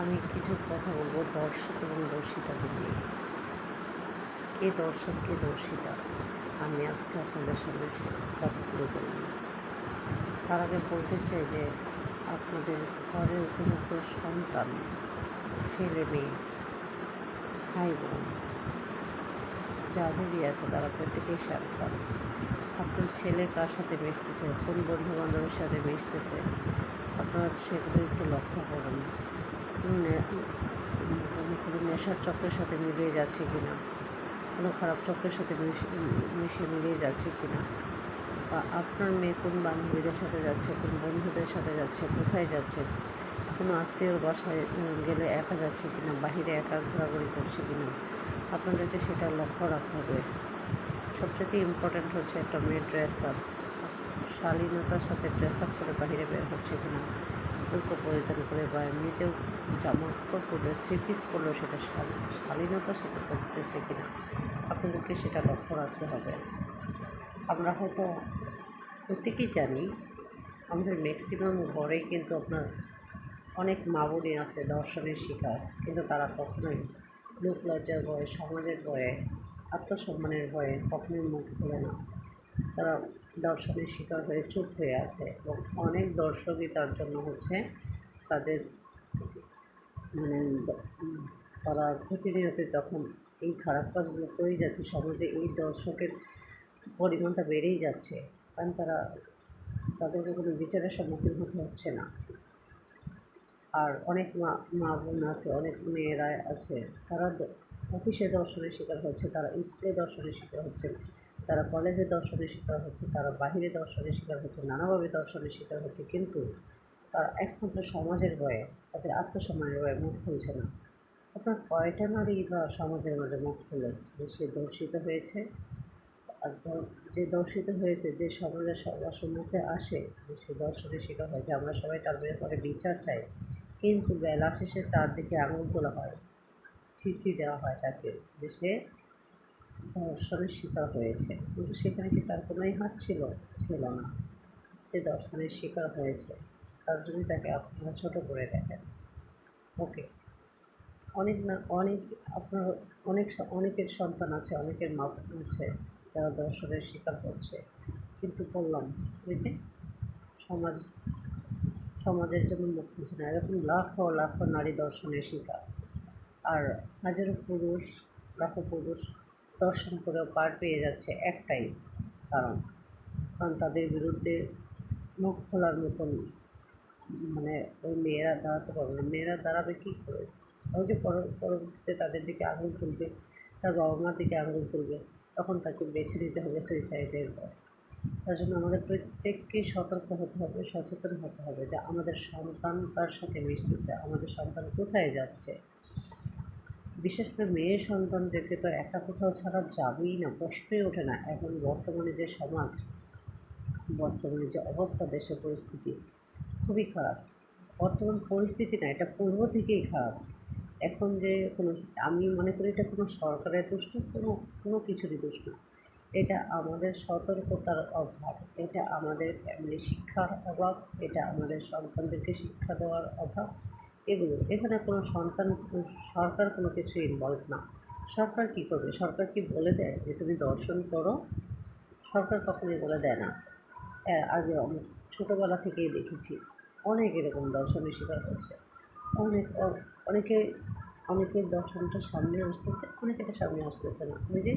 আমি কিছু কথা বলবো দর্শক এবং দর্শিতাদের নিয়ে। কে দর্শক কে দর্শিতা আমি আজকে আপনাদের সামনে সে কথাগুলো বলব। তার আগে বলতে চাই যে আপনাদের ঘরে উপযুক্ত সন্তান, ছেলে মেয়ে, ভাই বোন যাদেরই আছে তারা প্রত্যেকেই সাবধান। আপনার ছেলে কার সাথে মিশতেছে, কোন বন্ধু বান্ধবের সাথে মিশতেছে, আপনারা সেগুলো একটু লক্ষ্য করুন। কোনো নেশার চক্রের সাথে মিলিয়ে যাচ্ছে কি না, কোনো খারাপ চক্রের সাথে মিশে মিলিয়ে যাচ্ছে কি না, বা আপনার মেয়ে কোন বান্ধবীদের সাথে যাচ্ছে, কোন বন্ধুদের সাথে যাচ্ছে, কোথায় যাচ্ছে, কোনো আত্মীয়র বাসায় গেলে একা যাচ্ছে কি না, বাহিরে একা ঘোরাঘুরি করছে কি না, আপনাদেরকে সেটা লক্ষ্য রাখতে হবে। সবচেয়ে ইম্পর্ট্যান্ট হচ্ছে একটা মেয়ের ড্রেস আপ, শালীনতার সাথে ড্রেস আপ করে বাহিরে বের হচ্ছে কি না, উল্টো পরিধান করে বা এমনিতেও জামা কাপড় পরলে, থ্রি পিস পরলেও সেটা শালীনতার সাথে পরতেছে কি না, আপনাদেরকে সেটা লক্ষ্য রাখতে হবে। আমরা হয়তো প্রত্যেকেই জানি আমাদের ম্যাক্সিমাম ঘরেই কিন্তু আপনার অনেক মা বোনই আছে দর্শনের শিকার, কিন্তু তারা কখনোই লোক লজ্জার ভয়ে, সমাজের ভয়ে, আত্মসম্মানের ভয়ে কখনোই মুখ খোলে না। তারা দর্শনের শিকার হয়ে চুপ হয়ে আছে এবং অনেক দর্শকই তার জন্য হচ্ছে তাদের মানে তারা প্রতিনিয়ত তখন এই খারাপ কাজগুলো করেই যাচ্ছে। সমাজে এই দর্শকের পরিমাণটা বেড়েই যাচ্ছে, কারণ তাদেরকে কোনো বিচারের সম্মুখীন হতে হচ্ছে না। আর অনেক মা বোন আছে, অনেক মেয়েরা আছে, তারা অফিসে দর্শনের শিকার হচ্ছে, তারা স্কুলে দর্শনের শিকার হচ্ছে, তারা কলেজে দর্শনের শিকার হচ্ছে, তারা বাহিরে দর্শনের শিকার হচ্ছে, নানাভাবে দর্শনের শিকার হচ্ছে, কিন্তু তারা একমাত্র সমাজের ভয়ে, তাদের আত্মসম্মানের ভয়ে মুখ খুলছে না। আপনার কয়টা নারী বা সমাজের মাঝে মুখ খুলে যে সে দর্শিত হয়েছে? আর যে দর্শিত হয়েছে, যে সমাজের সবার সম্মুখে আসে, যে সে দর্শনের শিকার হয়েছে, আমরা সবাই তার ব্যাপারে বিচার চাই, কিন্তু বেলা শেষে তার দিকে আঙুল তোলা হয়, ছিছি দেওয়া হয় তাকে, যে সে দর্শনের শিকার হয়েছে। কিন্তু সেখানে কি তার কোনোই হাত ছিল? ছিল না। সে দর্শনের শিকার হয়েছে, তার জন্যই তাকে আপনারা ছোটো করে দেখেন। ওকে, অনেক আপনার অনেকের সন্তান আছে, অনেকের মা আছে যারা দর্শনের শিকার হচ্ছে, কিন্তু বললাম ওই যে সমাজ সমাজের জন্য মুখ খুলছে না, এরকম লাখো লাখো নারী দর্শনের শিকার। আর লাখো পুরুষ দর্শন করেও পার পেয়ে যাচ্ছে একটাই কারণ, তাদের বিরুদ্ধে মুখ খোলার মতন ওই মেয়েরা দাঁড়াতে পারবে না। মেয়েরা দাঁড়াবে কী করে? ওই যে পরবর্তীতে তাদের দিকে আঙুল তুলবে, তার বাবা মার দিকে আঙুল তুলবে, তখন তাকে বেছে নিতে হবে সুইসাইডের পথ। তার জন্য আমাদের প্রত্যেককে সতর্ক হতে হবে, সচেতন হতে হবে যে আমাদের সন্তান কার সাথে মিশতেছে, আমাদের সন্তান কোথায় যাচ্ছে। বিশেষ করে মেয়ে সন্তানদেরকে তো একা কোথাও ছাড়া যাবেই না, প্রশ্নই ওঠে না। এখন বর্তমানে যে সমাজ, বর্তমানে যে অবস্থা, দেশের পরিস্থিতি খুবই খারাপ। বর্তমান পরিস্থিতি না, এটা পূর্ব থেকেই খারাপ। এখন যে আমি মনে করি এটা কোনো সরকারের দোষ না, কোনো কিছুরই দোষ না। এটা আমাদের সতর্কতার অভাব, এটা আমাদের ফ্যামিলি শিক্ষার অভাব, এটা আমাদের সন্তানদেরকে শিক্ষা দেওয়ার অভাব। এখানে কোনো সরকার কোনো কিছু ইনভলভ না। সরকার কী করবে? সরকার কি বলে দেয় যে তুমি দর্শন করো? সরকার কখনোই বলে দেয় না। আগে ছোটোবেলা থেকেই দেখেছি অনেক এরকম দর্শনের শিকার হচ্ছে। অনেকে অনেকের দর্শনটা সামনে আসতেছে, অনেকেটা সামনে আসতেছে না। ওই যে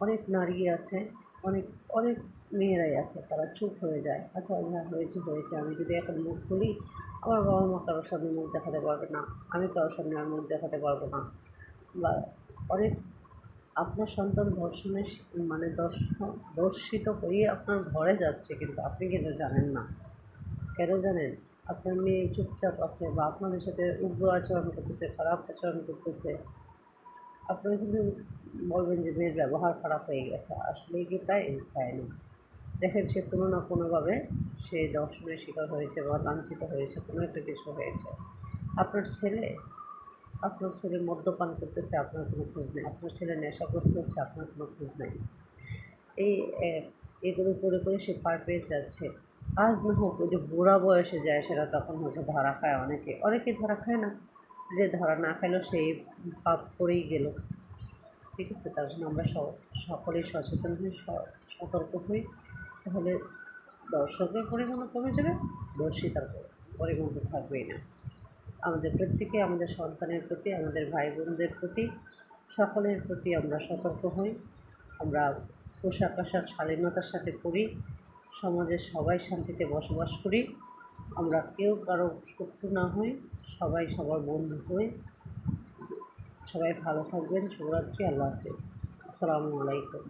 অনেক নারী আছে, অনেক অনেক মেয়েরাই আছে, তারা চুপ হয়ে যায়। আচ্ছা, যা হয়েছে, আমি যদি এখন মুখ খুলি, আমার বাবা মা কারোর সামনে মুখ দেখাতে পারবে না, আমি কারোর সামনে আর মুখ দেখাতে পারবো না। বা অনেক আপনার সন্তান দর্শিত হয়ে আপনার ঘরে যাচ্ছে, কিন্তু আপনি কিন্তু জানেন না। কেন জানেন? আপনার মেয়ে চুপচাপ আছে বা আপনাদের সাথে উগ্র আচরণ করতেছে, খারাপ আচরণ করতেছে, আপনারা কিন্তু বলবেন যে মেয়ের ব্যবহার খারাপ হয়ে গেছে। আসলেই কি তাই? তাই না। দেখেন, সে কোনো না কোনোভাবে সে দর্শনের শিকার হয়েছে বা লাঞ্ছিত হয়েছে, কোনো একটা কিছু হয়েছে। আপনার ছেলে মদ্যপান করতেছে, আপনার কোনো খোঁজ নেই। আপনার ছেলে নেশাগ্রস্ত হচ্ছে, আপনার কোনো খোঁজ নেই। এগুলো করে সে পার পেয়ে যাচ্ছে। আজ না হোক ওই যে বুড়া বয়সে যায় সেটা তখন হচ্ছে ধরা খায় অনেকে, অনেকে ধরা খায় না, যে ধরা না খাইলো সেই পাপ করেই গেল। ঠিক আছে, তার জন্য আমরা সকলেই সচেতন হই, সতর্ক হই, তাহলে দর্শকের পরিমাণও কমে যাবে, দর্শিতার পরিমাণ তো থাকবেই না। আমাদের প্রত্যেকে আমাদের সন্তানের প্রতি, আমাদের ভাই বোনদের প্রতি, সকলের প্রতি আমরা সতর্ক হই। আমরা পোশাক আশাক শালীনতার সাথে পরি, সমাজের সবাই শান্তিতে বসবাস করি, আমরা কেউ কারো শত্রু না হই, সবাই সবার বন্ধু হই। সবাই ভালো থাকবেন। শুভরাত্রি। আল্লাহ হাফিজ। আসসালামু আলাইকুম।